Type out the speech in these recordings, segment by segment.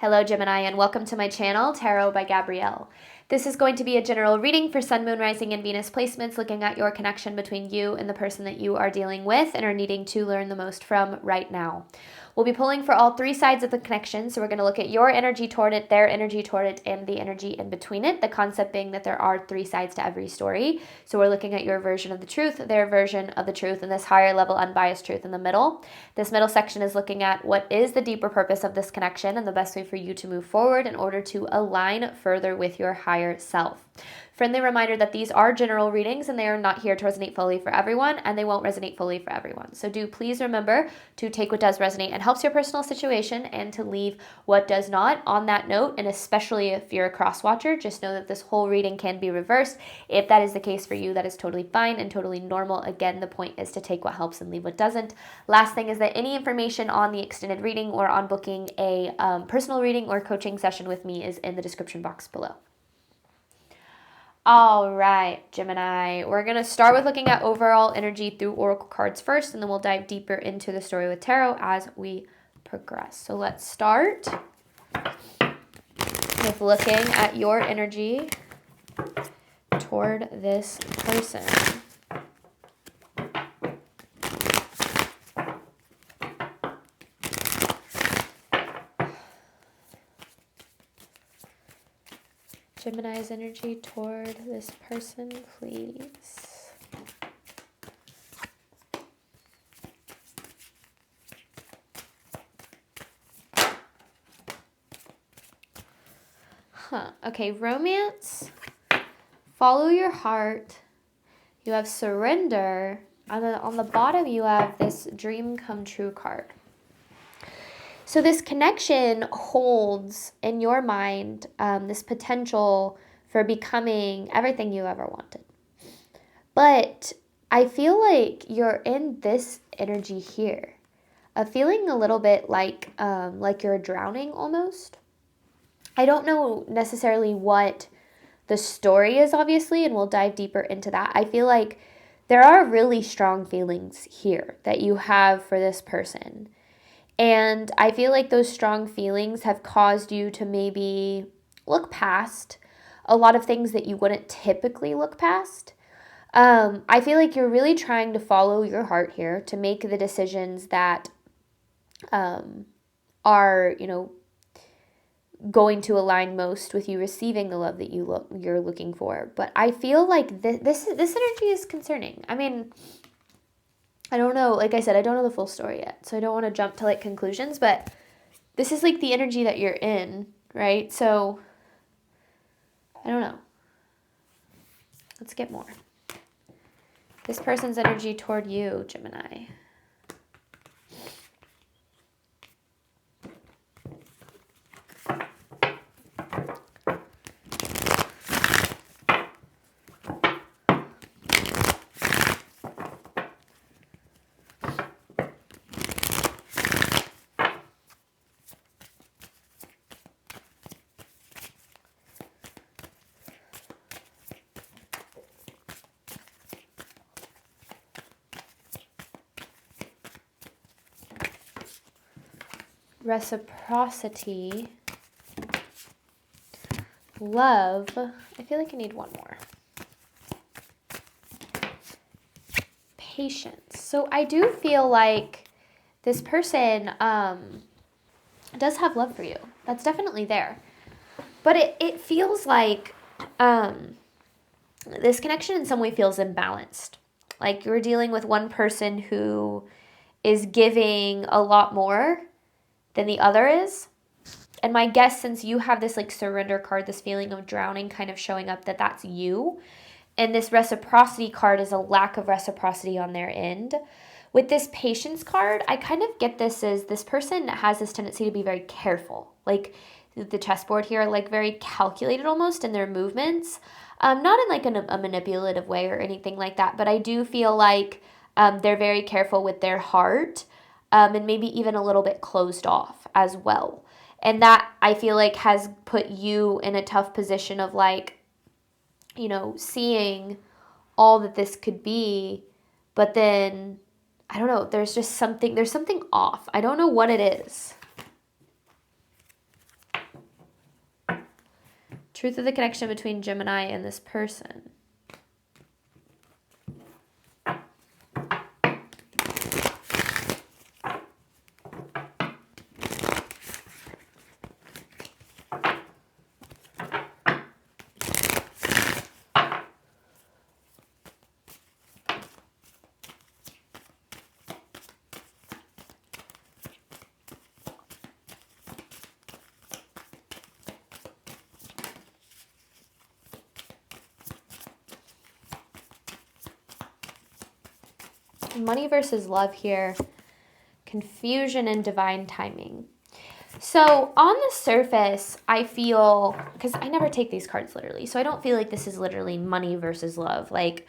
Hello Gemini, and welcome to my channel, Tarot by Gabrielle. This is going to be a general reading for Sun, Moon, Rising, and Venus placements, looking at your connection between you and the person that you are dealing with and are needing to learn the most from right now. We'll be pulling for all three sides of the connection, so we're going to look at your energy toward it, their energy toward it, and the energy in between it, the concept being that there are three sides to every story. So we're looking at your version of the truth, their version of the truth, and this higher level unbiased truth in the middle. This middle section is looking at what is the deeper purpose of this connection and the best way for you to move forward in order to align further with your higher self. Friendly reminder that these are general readings and they are not here to resonate fully for everyone, and they won't resonate fully for everyone. So do please remember to take what does resonate and helps your personal situation and to leave what does not. On that note, and especially if you're a cross watcher, just know that this whole reading can be reversed. If that is the case for you, that is totally fine and totally normal. Again, the point is to take what helps and leave what doesn't. Last thing is that any information on the extended reading or on booking a personal reading or coaching session with me is in the description box below. All right, Gemini, we're going to start with looking at overall energy through oracle cards first, and then we'll dive deeper into the story with tarot as we progress. So let's start with looking at your energy toward this person. Gemini's energy toward this person, please. Okay, romance, follow your heart, you have surrender, and then on the bottom you have this dream come true card. So this connection holds in your mind this potential for becoming everything you ever wanted. But I feel like you're in this energy here, of feeling a little bit like you're drowning almost. I don't know necessarily what the story is, obviously, and we'll dive deeper into that. I feel like there are really strong feelings here that you have for this person. And I feel like those strong feelings have caused you to maybe look past a lot of things that you wouldn't typically look past. I feel like you're really trying to follow your heart here to make the decisions that are, going to align most with you receiving the love that you're looking for. But I feel like this energy is concerning. I mean, I don't know, like I said, I don't know the full story yet, so I don't want to jump to conclusions, but this is the energy that you're in, right? So, I don't know. Let's get more. This person's energy toward you, Gemini. Reciprocity, love. I feel like I need one more. Patience. So I do feel like this person does have love for you. That's definitely there. But it feels like this connection in some way feels imbalanced. Like you're dealing with one person who is giving a lot more than the other is. And my guess, since you have this surrender card, this feeling of drowning kind of showing up, that's you. And this reciprocity card is a lack of reciprocity on their end. With this patience card, I kind of get this as this person has this tendency to be very careful. Like the chessboard here, very calculated almost in their movements. Not in a manipulative way or anything like that, but I do feel like they're very careful with their heart. And maybe even a little bit closed off as well. And that, I feel like, has put you in a tough position of seeing all that this could be, but then, I don't know, there's something off. I don't know what it is. Truth of the connection between Gemini and this person. Money versus love here. Confusion and divine timing. So on the surface, I feel, because I never take these cards literally, so I don't feel like this is literally money versus love. Like,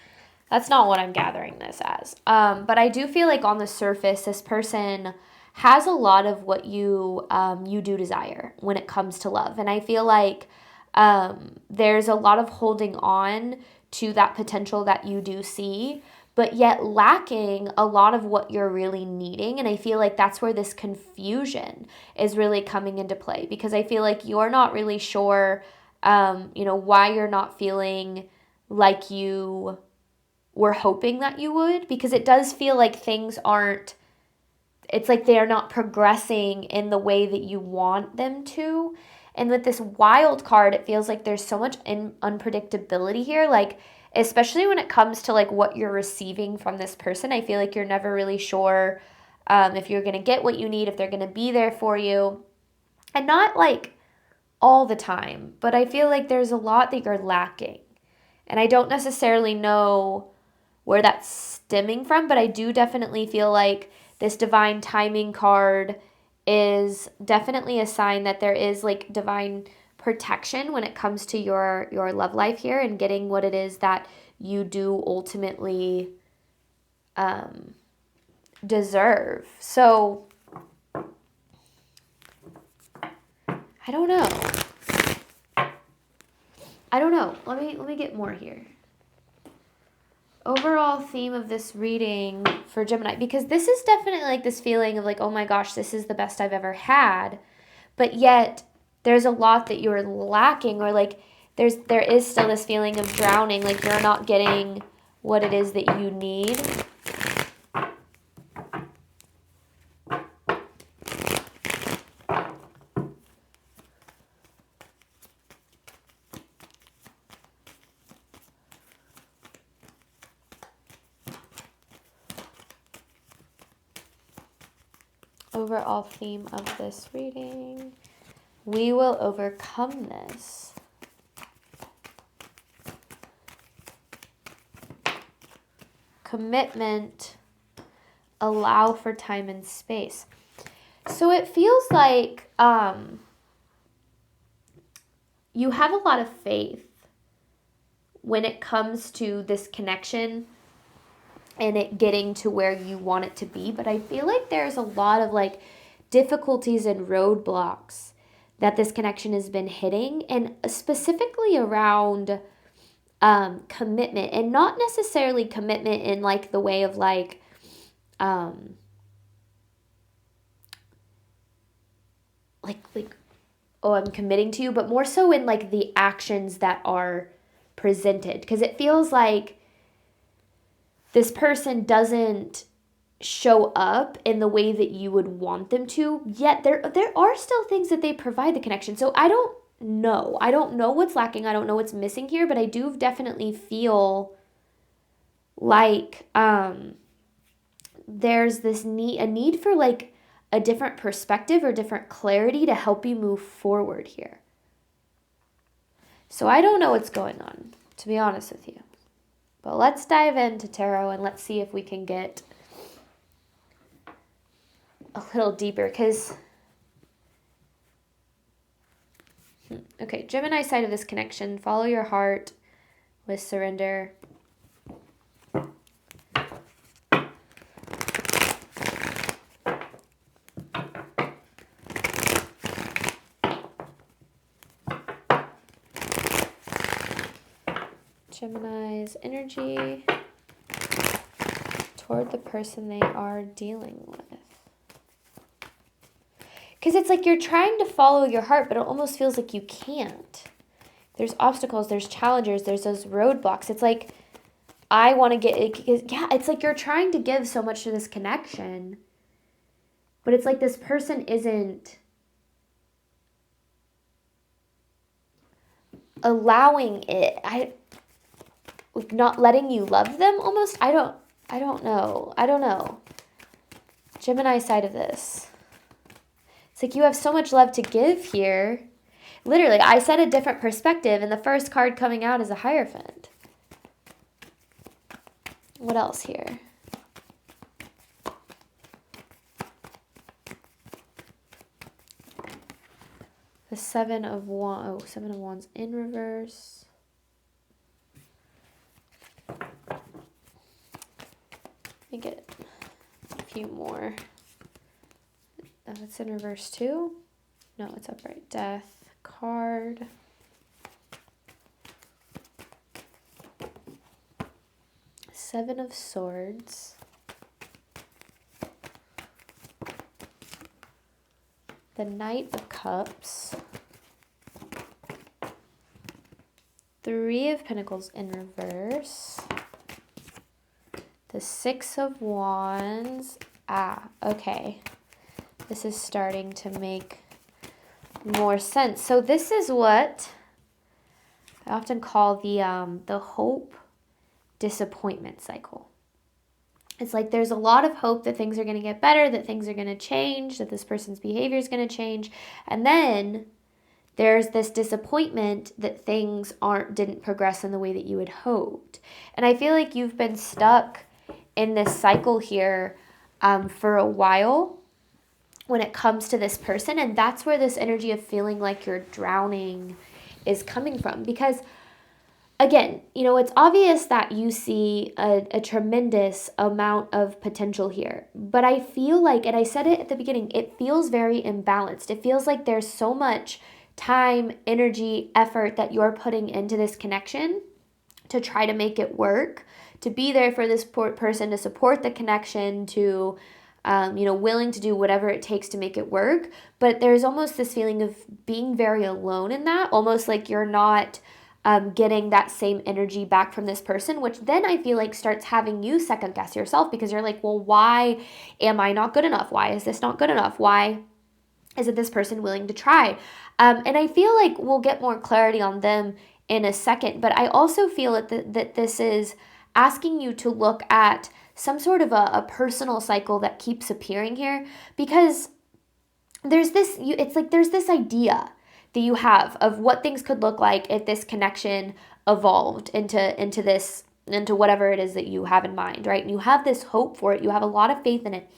that's not what I'm gathering this as. But I do feel like on the surface, this person has a lot of what you do desire when it comes to love. And I feel like there's a lot of holding on to that potential that you do see, but yet lacking a lot of what you're really needing. And I feel like that's where this confusion is really coming into play, because I feel like you're not really sure, why you're not feeling like you were hoping that you would, because it does feel like things aren't, it's like they're not progressing in the way that you want them to. And with this wild card, it feels like there's so much unpredictability here, like, especially when it comes to like what you're receiving from this person. I feel like you're never really sure if you're going to get what you need, if they're going to be there for you. And not like all the time, but I feel like there's a lot that you're lacking. And I don't necessarily know where that's stemming from, but I do definitely feel like this divine timing card is definitely a sign that there is like divine protection when it comes to your love life here and getting what it is that you do ultimately deserve. So I don't know. Let me get more here. Overall theme of this reading for Gemini, because this is definitely like this feeling of like, oh my gosh, this is the best I've ever had, but yet there's a lot that you're lacking, or like there is still this feeling of drowning, like you're not getting what it is that you need. Overall theme of this reading: we will overcome this. Commitment, allow for time and space. So it feels like you have a lot of faith when it comes to this connection and it getting to where you want it to be. But I feel like there's a lot of like difficulties and roadblocks that this connection has been hitting, and specifically around commitment, and not necessarily commitment in like the way of like oh, I'm committing to you, but more so in like the actions that are presented, because it feels like this person doesn't show up in the way that you would want them to, yet there are still things that they provide the connection. So I don't know what's lacking, I don't know what's missing here, but I do definitely feel like there's this a need for like a different perspective or different clarity to help you move forward here. So I don't know what's going on, to be honest with you. But let's dive into tarot and let's see if we can get a little deeper, because okay, Gemini side of this connection: follow your heart with surrender. Gemini's energy toward the person they are dealing with. Because it's like you're trying to follow your heart, but it almost feels like you can't. There's obstacles, there's challengers, there's those roadblocks. It's like, I want to yeah, it's like you're trying to give so much to this connection, but it's like this person isn't allowing it. Like not letting you love them almost. I don't know. Gemini side of this. It's like you have so much love to give here. Literally, I said a different perspective, and the first card coming out is a Hierophant. What else here? The Seven of Wands. Oh, Seven of Wands in reverse. Let me get a few more. It's in reverse too? No, it's upright. Death card. Seven of Swords. The Knight of Cups. Three of Pentacles in reverse. The Six of Wands. Okay. This is starting to make more sense. So this is what I often call the hope disappointment cycle. It's like there's a lot of hope that things are going to get better, that things are going to change, that this person's behavior is going to change. And then there's this disappointment that things didn't progress in the way that you had hoped. And I feel like you've been stuck in this cycle here for a while when it comes to this person. And that's where this energy of feeling like you're drowning is coming from. Because again, it's obvious that you see a tremendous amount of potential here. But I feel like, and I said it at the beginning, it feels very imbalanced. It feels like there's so much time, energy, effort that you're putting into this connection to try to make it work, to be there for this person, to support the connection, to, willing to do whatever it takes to make it work. But there's almost this feeling of being very alone in that, almost like you're not getting that same energy back from this person, which then I feel like starts having you second guess yourself, because you're like, well, why am I not good enough? Why is this not good enough? Why isn't this person willing to try? And I feel like we'll get more clarity on them in a second, but I also feel that this is asking you to look at some sort of a personal cycle that keeps appearing here, because there's this idea that you have of what things could look like if this connection evolved into whatever it is that you have in mind, right? And you have this hope for it. You have a lot of faith in it.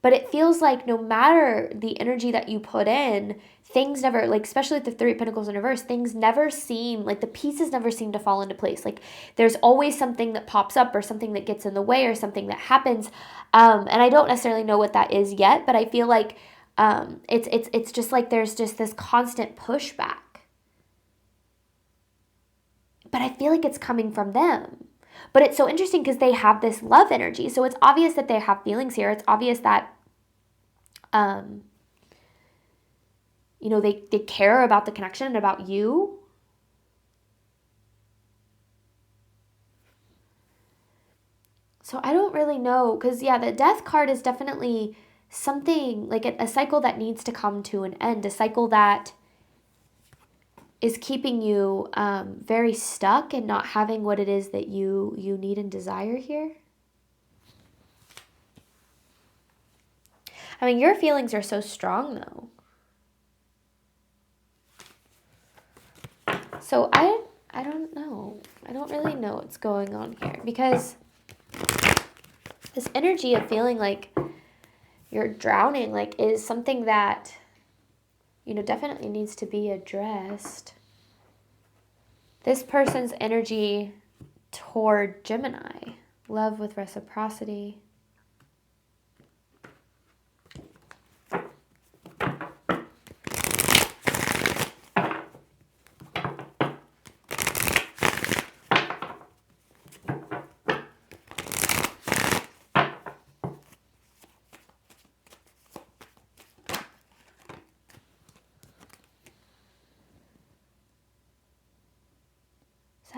But it feels like no matter the energy that you put in, things never, like especially with the Three of Pentacles in reverse, things never seem, like the pieces never seem to fall into place. Like there's always something that pops up or something that gets in the way or something that happens. And I don't necessarily know what that is yet, but I feel like it's just like there's just this constant pushback. But I feel like it's coming from them. But it's so interesting because they have this love energy. So it's obvious that they have feelings here. It's obvious that, they care about the connection and about you. So I don't really know, because yeah, the Death card is definitely something like a cycle that needs to come to an end, a cycle that is keeping you very stuck and not having what it is that you need and desire here. I mean, your feelings are so strong though. So I don't know. I don't really know what's going on here, because this energy of feeling like you're drowning, like, is something that, definitely needs to be addressed. This person's energy toward Gemini, love with reciprocity.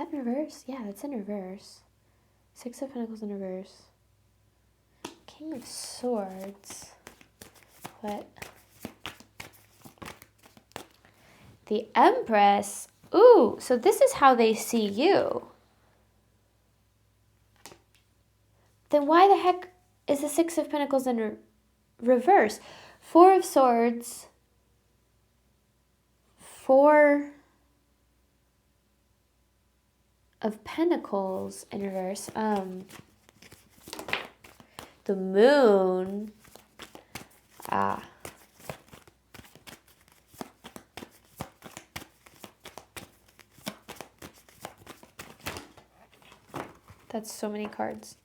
that in reverse? Yeah, that's in reverse. Six of Pentacles in reverse. King of Swords. What? The Empress. Ooh, so this is how they see you. Then why the heck is the Six of Pentacles in reverse? Four of Swords. Four of Pentacles in reverse. The Moon. That's so many cards.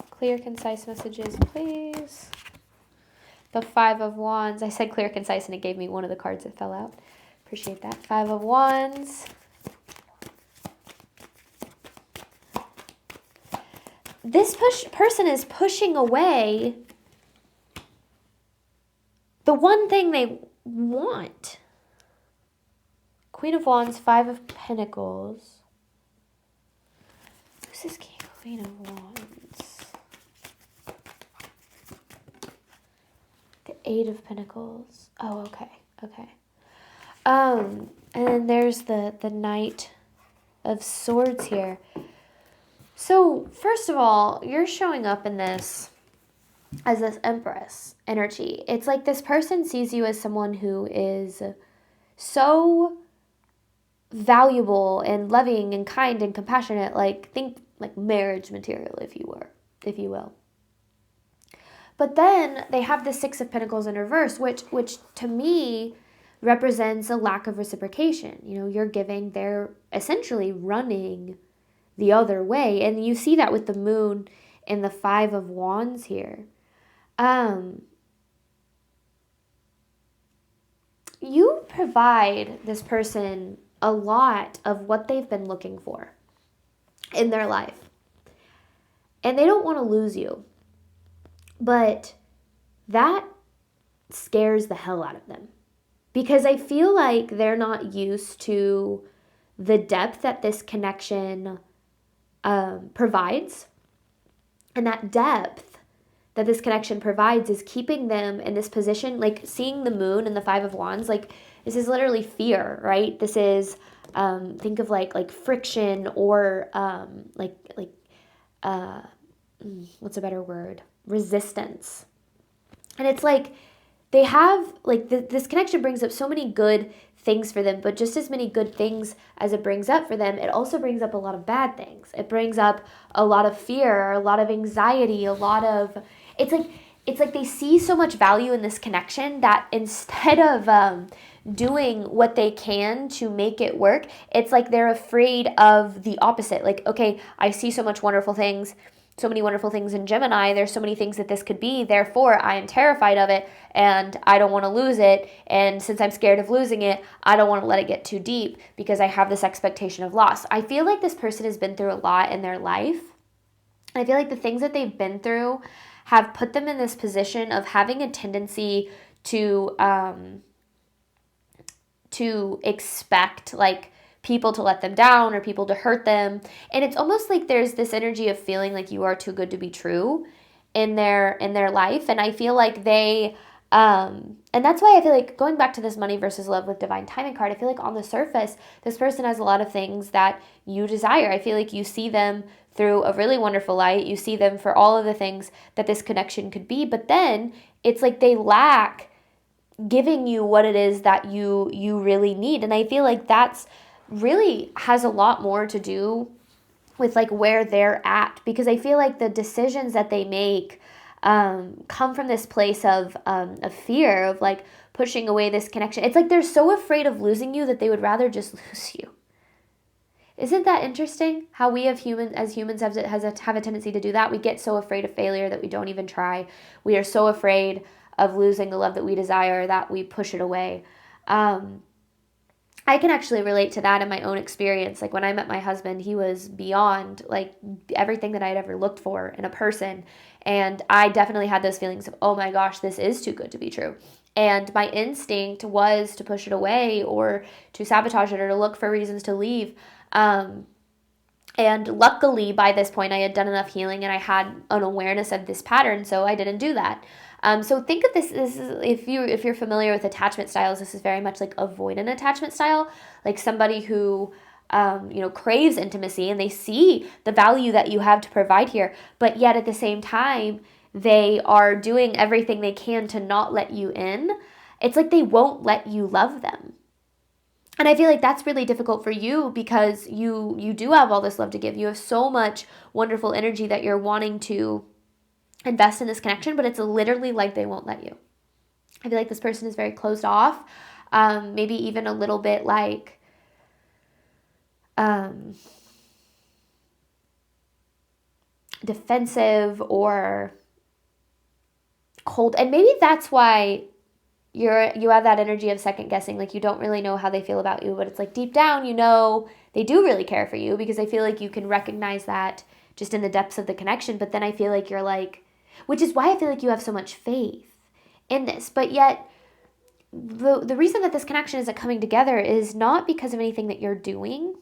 Clear, concise messages, please. The Five of Wands. I said clear, concise, and it gave me one of the cards that fell out. Appreciate that. Five of Wands. This person is pushing away the one thing they want. Queen of Wands, Five of Pentacles. Who's this Queen of Wands? The Eight of Pentacles. Oh, okay. Okay. And then there's the Knight of Swords here. So, first of all, you're showing up in this as this Empress energy. It's like this person sees you as someone who is so valuable and loving and kind and compassionate, like think like marriage material, if you will. But then they have the Six of Pentacles in reverse, which to me represents a lack of reciprocation. You know, you're giving, they're essentially running the other way. And you see that with the Moon and the Five of Wands here. You provide this person a lot of what they've been looking for in their life. And they don't want to lose you. But that scares the hell out of them. Because I feel like they're not used to the depth that this connection provides. And that depth that this connection provides is keeping them in this position, like seeing the Moon and the Five of Wands, like this is literally fear, right? This is, think of like friction or what's a better word? Resistance. And it's like they have, like this connection brings up so many good things for them, but just as many good things as it brings up for them, it also brings up a lot of bad things. It brings up a lot of fear, a lot of anxiety, a lot of, it's like they see so much value in this connection that instead of doing what they can to make it work, it's like they're afraid of the opposite. Like, okay, I see so many wonderful things in Gemini. There's so many things that this could be. Therefore, I am terrified of it and I don't want to lose it. And since I'm scared of losing it, I don't want to let it get too deep because I have this expectation of loss. I feel like this person has been through a lot in their life. I feel like the things that they've been through have put them in this position of having a tendency to expect like people to let them down or people to hurt them. And it's almost like there's this energy of feeling like you are too good to be true in their life. And I feel like they and that's why I feel like going back to this money versus love with divine timing card, I feel like on the surface, this person has a lot of things that you desire. I feel like you see them through a really wonderful light. You see them for all of the things that this connection could be, but then it's like they lack giving you what it is that you really need. And I feel like that's really has a lot more to do with like where they're at, because I feel like the decisions that they make come from this place of fear, of like pushing away this connection. It's like they're so afraid of losing you that they would rather just lose you. Isn't that interesting? How we as humans have a tendency to do that. We get so afraid of failure that we don't even try. We are so afraid of losing the love that we desire that we push it away. I can actually relate to that in my own experience. Like when I met my husband, he was beyond like everything that I'd ever looked for in a person. And I definitely had those feelings of, oh my gosh, this is too good to be true. And my instinct was to push it away or to sabotage it or to look for reasons to leave. And luckily, by this point, I had done enough healing and I had an awareness of this pattern, so I didn't do that. So think of this is, if you're familiar with attachment styles, this is very much like avoidant attachment style, like somebody who craves intimacy and they see the value that you have to provide here, but yet at the same time, they are doing everything they can to not let you in. It's like they won't let you love them. And I feel like that's really difficult for you because you do have all this love to give. You have so much wonderful energy that you're wanting to invest in this connection, but it's literally like they won't let you. I feel like this person is very closed off, maybe even a little bit like defensive or cold. And maybe that's why you have that energy of second guessing, like you don't really know how they feel about you, but it's like deep down, they do really care for you, because I feel like you can recognize that just in the depths of the connection. But then I feel like you're like, which is why I feel like you have so much faith in this. But yet the reason that this connection isn't coming together is not because of anything that you're doing.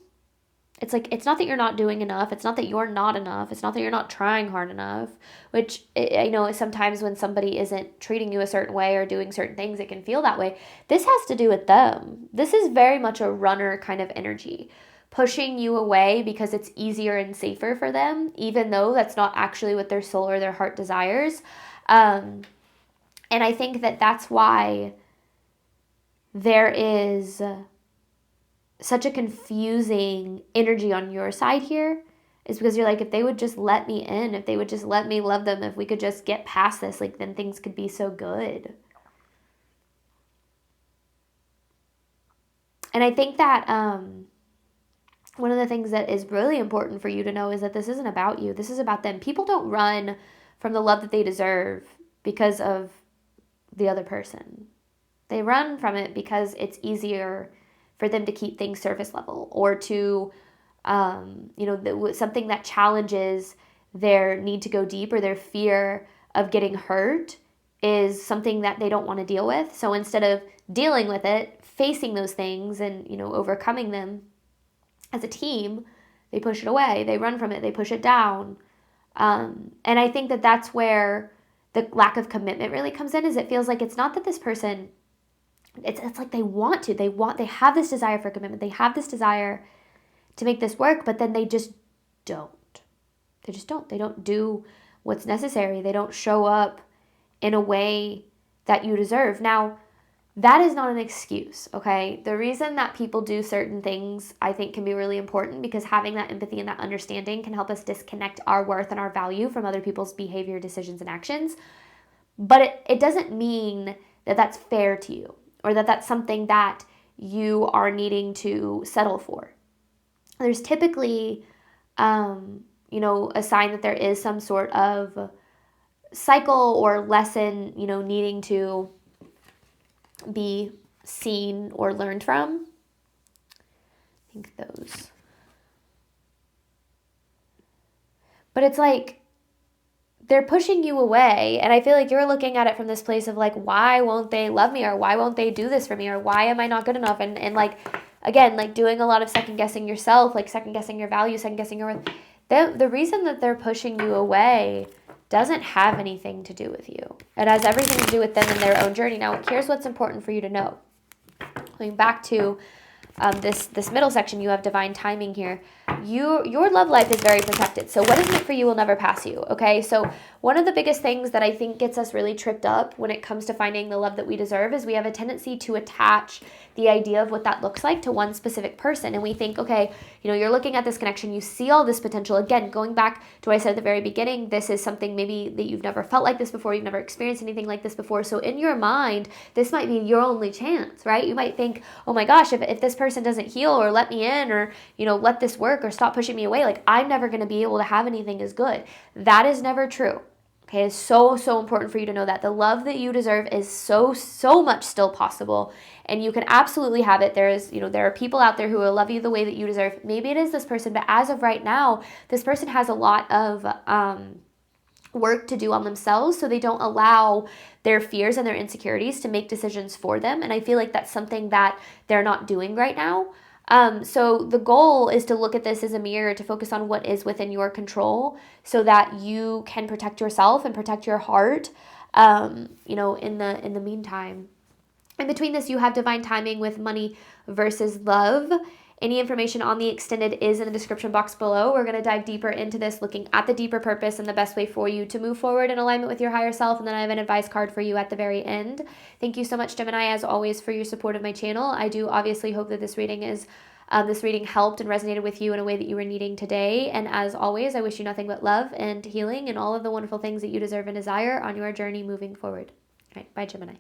It's like, it's not that you're not doing enough. It's not that you're not enough. It's not that you're not trying hard enough, which I know sometimes when somebody isn't treating you a certain way or doing certain things, it can feel that way. This has to do with them. This is very much a runner kind of energy, pushing you away because it's easier and safer for them, even though that's not actually what their soul or their heart desires. And I think that that's why there is such a confusing energy on your side here, is because you're like, if they would just let me in, if they would just let me love them, if we could just get past this, like then things could be so good. And I think that one of the things that is really important for you to know is that this isn't about you. This is about them. People don't run from the love that they deserve because of the other person. They run from it because it's easier for them to keep things surface level, or to, something that challenges their need to go deep, or their fear of getting hurt is something that they don't want to deal with. So instead of dealing with it, facing those things and, overcoming them as a team, they push it away, they run from it, they push it down. And I think that that's where the lack of commitment really comes in, is it feels like it's not that this person, it's like they have this desire for commitment. They have this desire to make this work, but then they just don't. They don't do what's necessary. They don't show up in a way that you deserve. Now, that is not an excuse, okay? The reason that people do certain things, I think, can be really important, because having that empathy and that understanding can help us disconnect our worth and our value from other people's behavior, decisions, and actions. But it doesn't mean that that's fair to you, or that that's something that you are needing to settle for. There's typically, a sign that there is some sort of cycle or lesson, needing to be seen or learned from. I think those. But it's like, they're pushing you away, and I feel like you're looking at it from this place of like, why won't they love me, or why won't they do this for me, or why am I not good enough? And like, again, like doing a lot of second guessing yourself, like second guessing your value, second guessing your worth. The reason that they're pushing you away doesn't have anything to do with you. It has everything to do with them and their own journey. Now, here's what's important for you to know. Going back to this middle section, you have divine timing here. Your love life is very protected. So what is meant for you will never pass you, okay? So one of the biggest things that I think gets us really tripped up when it comes to finding the love that we deserve is we have a tendency to attach the idea of what that looks like to one specific person. And we think, okay, you're looking at this connection, you see all this potential. Again, going back to what I said at the very beginning, this is something maybe that you've never felt like this before, you've never experienced anything like this before. So in your mind, this might be your only chance, right? You might think, oh my gosh, if this person doesn't heal or let me in, or, let this work, or stop pushing me away, like I'm never going to be able to have anything as good. That is never true. Okay, it's so important for you to know that the love that you deserve is so much still possible, and you can absolutely have it. There are people out there who will love you the way that you deserve. Maybe it is this person, but as of right now, this person has a lot of work to do on themselves, so they don't allow their fears and their insecurities to make decisions for them. And I feel like that's something that they're not doing right now. So the goal is to look at this as a mirror, to focus on what is within your control so that you can protect yourself and protect your heart, in the meantime. In between this, you have divine timing with money versus love. Any information on the extended is in the description box below. We're going to dive deeper into this, looking at the deeper purpose and the best way for you to move forward in alignment with your higher self. And then I have an advice card for you at the very end. Thank you so much, Gemini, as always, for your support of my channel. I do obviously hope that this reading helped and resonated with you in a way that you were needing today. And as always, I wish you nothing but love and healing and all of the wonderful things that you deserve and desire on your journey moving forward. All right, bye, Gemini.